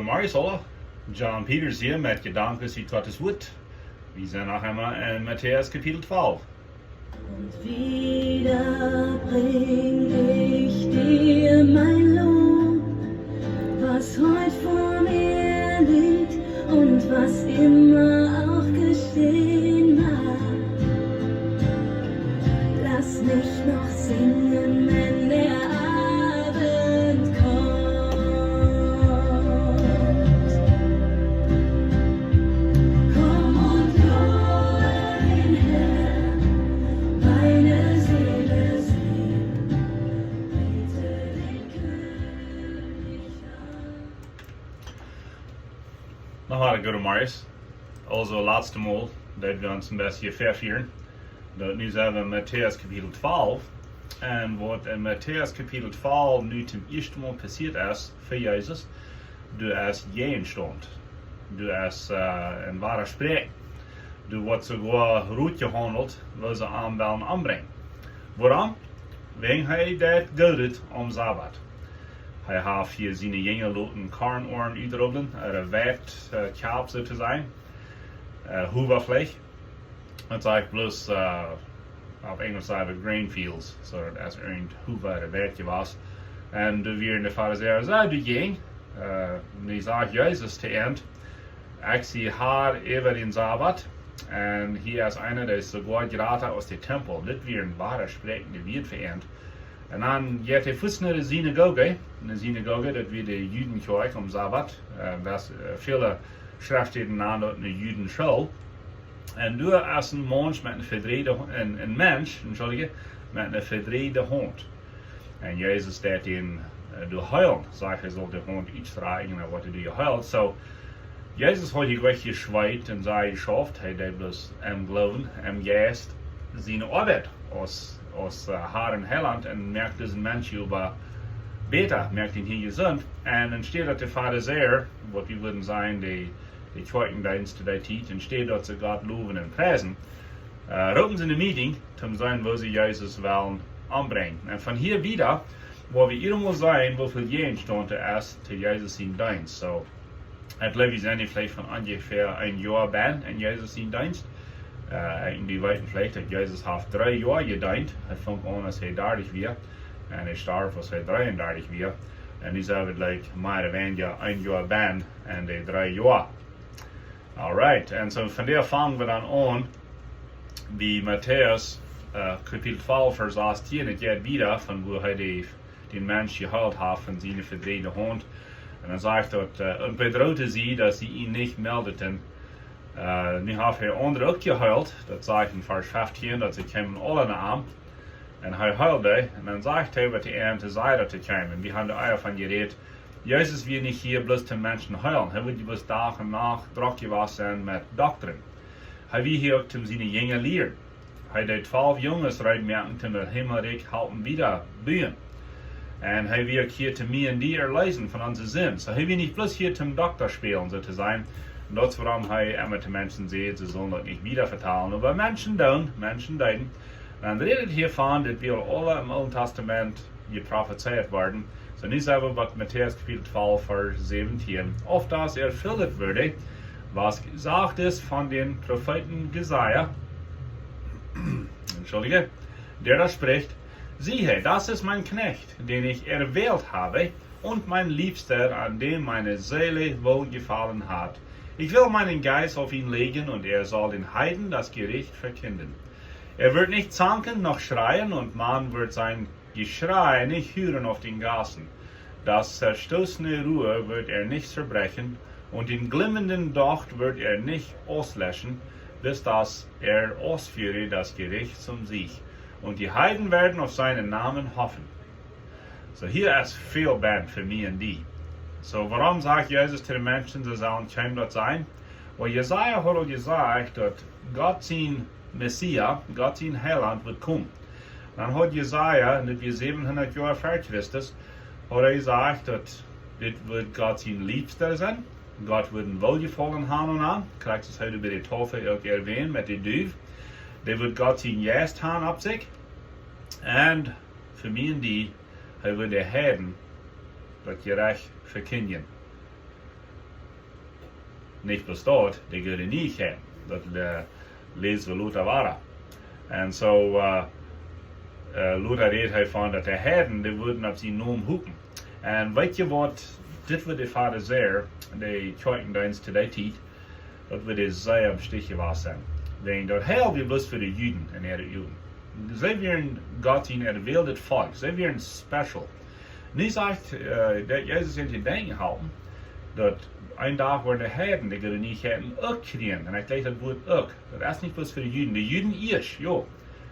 Marius alle. John Peters hier met Gedanken uit Gottes Woord. Wir sind noch einmal in Matteaus Kapitel 12. Und wieder bring ich dir mein Lob, was heut vor mir liegt und was immer auch geschehen mag. Lass mich noch singen, wenn der Abend kommt. Komm und lobe den Herrn, meine Seele singt, bete den König an. Nochmal gute Marius. Also laatste Mal, dat wir uns ein bisschen verführen. Dat nu zijn we in Matteaus Kapitel 12. En wat in Matteaus Kapitel 12 nu zum ersten Mal passiert ist für Jesus, du als Jähen stond. Du als ein wahrer Sprech. Du wordt sogar roet gehandelt, wil ze aanbellen aanbrengen. Waarom? Wegen hij dat geudet om Sabbat. Hij heeft hier zijn jonge loten Kornohren uitrollen, weit kalb so zu sein. Hoovervlees. Het is eigenlijk bloß op Engels zeggen grain fields, zodat als er een hoeve een werkje was. En toen weer in de Farizeeën zei, du ging, nu zag Jezus te eind, ik zie haar over den Sabbat, en hier is einer, der ist sogar gerade aus dem Tempel, dit weer een wahre sprechende Wirt vereint. En dan gaat hij voets naar de synagoge, dat weer de Judenkerk om Sabbat, was viele Schriftstellen namen in de Judenschool. En du als een mens met een mens met een verdrehte hond. En Jezus deed in du huilen, zegt hij zal de hond iets vragen en wat hij huilt. So, Jezus had hier weg geschweit en zei geschafft, hij deed bloß geloven, geest zijn arbeid als Haar in Heiland en merkt diesen Mensch über beter, merkt ihn hier gesund. En dan steht dat de Pharisäer, wat we würden zijn, die Kirchendienst der Zeit, und steht dort zu Gott loben und preisen, roten sie eine Meeting, zum sein, wo sie Jesus wollen anbringen. Und von hier wieder, wo wir irgendwo sein, wo viel Jähen stand erst zu Jesus in Dienst. So, ich glaube, wir sind vielleicht von ungefähr ein Jahr bei in Jesus in Dienst. In die weiten vielleicht hat Jesus hat 3 Jahre gedient. Er fängt an, als er 30 war, und er starb, als er 33 war. Und ich sage, mehr oder weniger ein Jahr bei in die 3 Jahre. Alright, en so von der fangen wir dann an, wie Matteaus Kapitel 12, Vers 18, het geht wieder, von wo er den Mensch geheilt hat von seiner verdrehten Hund. Und dann sagt er, und bedrohte sie, dass sie ihn nicht meldeten. Nu hat er andere auch geheilt, das sagt in Vers 15, dass sie kamen alle nach ihm. Und er heilte, und dann sagt er, was er zu Seite zu kommen. Wir haben da davon geredet, Jesus will nicht hier bloß den Menschen heilen. Er wird bloß Tag und Nacht draufgewassen mit Doktrin. Er will hier auch seine Jünger lehren. Er hat 12 Jungs reinmerken, zum Himmelreich halten wieder bühen. Und er will hier zu mir und dir lesen von unseren Sinn. So er will nicht bloß hier zum Doktor spielen, so zu sein. Und das ist, warum er immer zu Menschen sieht, sie sollen das nicht wieder vertalen. Aber Menschen tun, Menschen deuten. Und redet hiervon, dass wir alle im Alten Testament geprophezeit werden. So nu zijn we bij Matteaus Kapitel 12, Vers 17. Auf das erfüllt würde, was gesagt ist von den Propheten Jesaja, der da spricht, siehe, das ist mein Knecht, den ich erwählt habe, und mein Liebster, an dem meine Seele wohlgefallen hat. Ich will meinen Geist auf ihn legen, und er soll den Heiden das Gericht verkünden. Er wird nicht zanken noch schreien, und man wird sein Geschrei nicht hören auf den Gassen. Das zerstoßene Rooah wird er nicht zerbrechen, und den glimmenden Docht wird er nicht auslöschen, bis dass er ausführe das Gericht zum Sieg. Und die Heiden werden auf seinen Namen hoffen. So hier ist viel Band für mich und die. So warum sagt Jesus zu den Menschen, sie sollen kein dort sein? Weil Jesaja hat gesagt, dass Gott sein Messias, Gott sein Heiland wird kommen. Dann hat Jesaja, und wir 700 Jahre vor Christus, hat er gesagt, dass das wird Gott sein Liebster sein. Gott wird ihn wohlgefallen haben und an. Kriegst es heute bei der Taufe auch erwähnt mit den Düv. Der wird Gott sein Geist haben ab sich. Und für mich und die, er wird der Herden das Gerecht verkündigen. nicht bloß dort, die gehören nicht hin. Das lesen wir Luther war. Und so, Luther redet von, dass die Herden, die würden auf sie Namen hupen. Und weißt du was, das wird der Vater sehr, die Kirchendienst zu der Zeit, das wird sehr am Stich gewesen sein. Wegen dort hell wir bloß für die Juden und ihre Juden. Sie wären Gott in erwähltes Volk, sie wären special. Nie sagt, dass Jesus in die Denken halten, dass ein Tag werden die Herden, die gehören nicht hätten, auch kriegen. Und ich denke, das Wort auch. Das ist nicht bloß für die Juden. Die Juden ist, ja.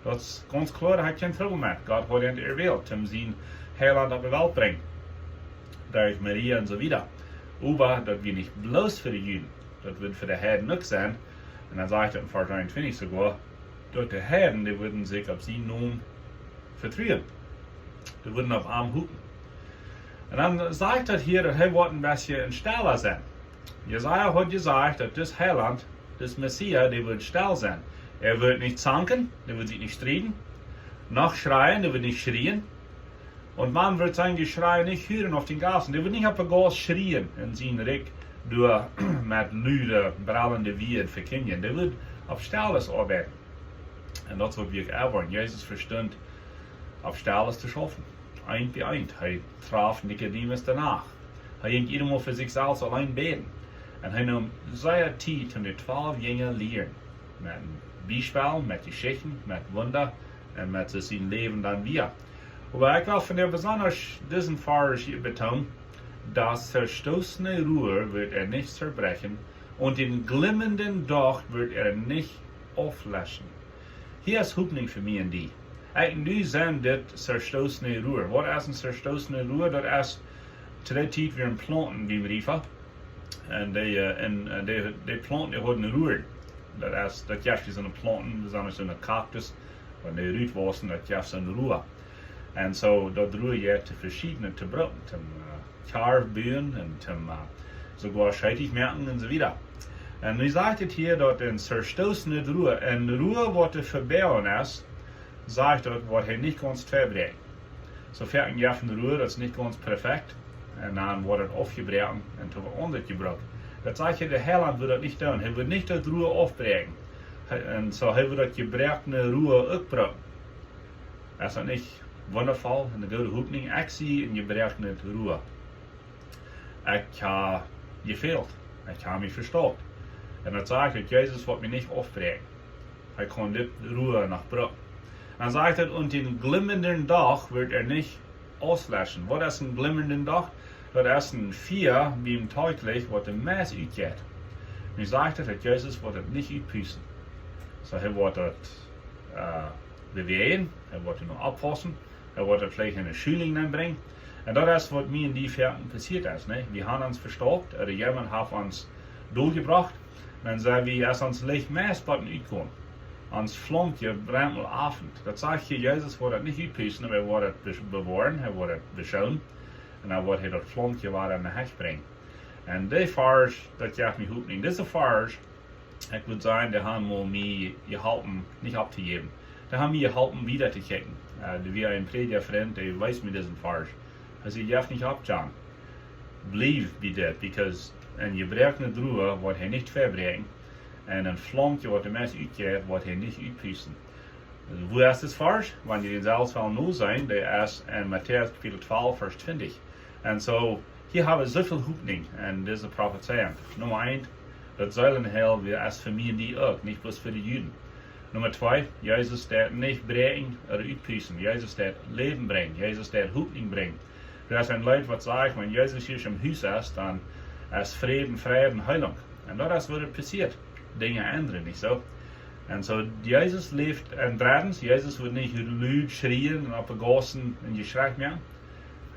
Das ist ganz klar, da hat kein Trouble mit. Gott hat ihn erwählt, um sein Heiland auf die Welt zu bringen. Durch Maria und so weiter. Aber das wird nicht bloß für die Juden. Das wird für die Herden auch sein. Und dann sagt er in Vers 21 sogar, dass die Herden, die würden sich auf sie nun vertrauen. Die würden auf Arm hupen. Und dann sagt er hier, dass er wird ein bisschen ein Steller sein. Jesaja hat gesagt, dass das Heiland, das Messias, der wird still sein. Er wird nicht zanken, der wird sich nicht streiten, noch schreien, der wird nicht schrien. Und man wird sein Geschrei nicht hören auf den Gassen. Der wird nicht auf der Gas schrien in seinen Rick durch mit Lüde, brallende Wied verkündigen. Der wird auf Stilles arbeiten. Und das wird wir auch wollen. Jesus verstand, auf Stilles zu schaffen. Ein bei ein. Er traf Nikodemus danach. Er ging jedem für sich selbst allein beten. Und er nahm sehr Zeit, um die 12 Jünger zu lehren. Mit Beispiel, mit Geschichten, mit Wunder und mit seinem Leben dann wieder. Aber ich will von der besonders diesen Vers betonen, das zerstoßene Rohr wird er nicht zerbrechen und den glimmenden Docht wird er nicht auflöschen. Hier ist Hoffnung für mich und die. Du sehen das zerstoßene Rohr. Was ist ein zerstoßene Rohr? Das ist zu der Zeit wie ein Planten, die riefen. Und die Planten, die haben ein Rohr. Das gibt so eine Planten, besonders so eine Kaktus. Und die Rütwasser, das gibt so eine Rooah. Und so, das Rooah jetzt verschiedene zu brauchen. Zum Karrbühen und zum sogar Scheitigmerken und so weiter. Und wie sagt es hier, dass ein zerstoßene Rooah, ein Rooah, was er verbauen ist, sagt dort, was er nicht ganz verbrechen. So fährt ein Jahr von der Rooah, das ist nicht ganz perfekt. Und dann wird es aufgebrochen und dann wird anders gebrochen. Das sagt hier, der Heiland wird das nicht tun. Er wird nicht das Rooah aufbrechen. Und so er wird das gebrochene Rooah auch brechen. Das ist nicht wundervoll und eine gute Hoffnung. Ich sehe ein gebrochenes Rooah. Ich habe gefehlt. Ich habe mich verstockt. Und das sagt, dass Jesus wird mich nicht aufbrechen. Er kann das Rooah noch brechen. Dann sagt er, und den glimmenden Dach wird er nicht auslöschen. Was ist ein glimmenden Dach? Das ist ein Feuer, wie im Teuglich, was der Mess utgeht. Und ich sagte, dass Jesus wird das nicht utpüssen. So, er wird das bewegen, er wird das noch abfassen, er wird das vielleicht in eine Schulung bringen. Und das ist, was mir in die Fährten passiert ist. Ne? Wir haben uns verstockt, oder jemand hat uns durchgebracht, dann sagen wir, es uns Licht Messbutton utkommen. Ans Flankje brennt mal Abend. Das sagt hier, Jesus wird das nicht utpüssen, aber er wird das bewahren, er wird das beschauen. Und dann wird er das Flankje weiter in den Hecht bringen. Und die Vers, das gibt mir Hoffnung. Diese Vers, ich würde sagen, die haben mir geholfen, nicht abzugeben. Die haben mir geholfen, wieder zu kicken. Wie ein Predigerfreund, der weiß mir diesen Vers. Also, ich darf nicht abjagen. Bleib bei das, because ein gebrochenes Rooah wird er nicht verbrechen. Und ein Flankje, was der Mensch utgeht, wird er nicht utpüssen. Also, wo ist das Vers? Wenn ihr den selbst nur sein, der ist in Matteaus Kapitel 12, Vers 20. Und so, hier haben wir so viel Hoffnung in dieser Prophezeiung. Nummer 1, das Säulenheil ist für mich und die auch, nicht bloß für die Juden. Nummer 2, Jesus der nicht brechen oder utpüssen. Jesus der Leben bringen. Jesus der Hoffnung bringen. Das ist ein Leid, was sagt, wenn Jesus hier im Haus ist, dann ist Frieden, Frieden, Heilung. Und das wird passiert. Dinge ändern, nicht so? Und so, Jesus lebt, und drittens, Jesus wird nicht laut schreien und auf den Gassen und geschreckt mehr.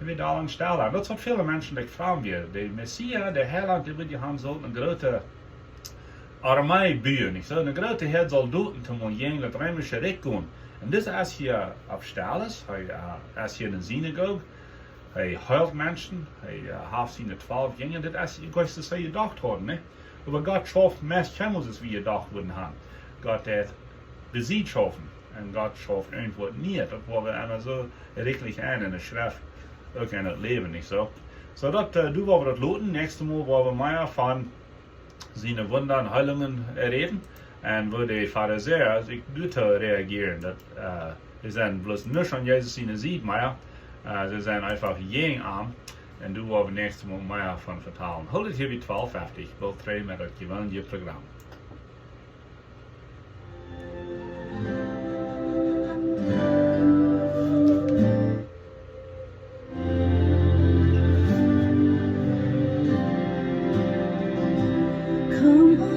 Er wird alle stellen. Das hat viele Menschen, die fragen wir. Der Messias, der Heiland, der wird die haben sollten eine große Armee bauen, nicht so? Eine große Herr Soldaten, um gegen das römische Reich gehen. Und das ist hier auf Stalles, er ist hier in der Synagoge, er heilt Menschen, er hat seine 12 Jünger, das ist, ich weiß, das sie gedacht haben, ne? Aber Gott schafft mehr Schimmels, als wir gedacht würden haben. Gott hat besiegt schaffen, und Gott schafft irgendwo nicht. Das wollen wir einmal so richtig ein in der Schrift, auch in das Leben, nicht so? So, du wollen wir das loten. Nächstes Mal wollen wir mehr von seine Wunder und Heilungen erleben. Und wo die Pharisäer sich gut reagieren, sie sind bloß nur schon Jesus in sieht, mehr, sie sind einfach jeng arm. Und du wirst nächstes Mal mehr von vertalen. Hold it hier wie 12:50. Ich will drei mit euch gewöhnen, ihr Programm. Come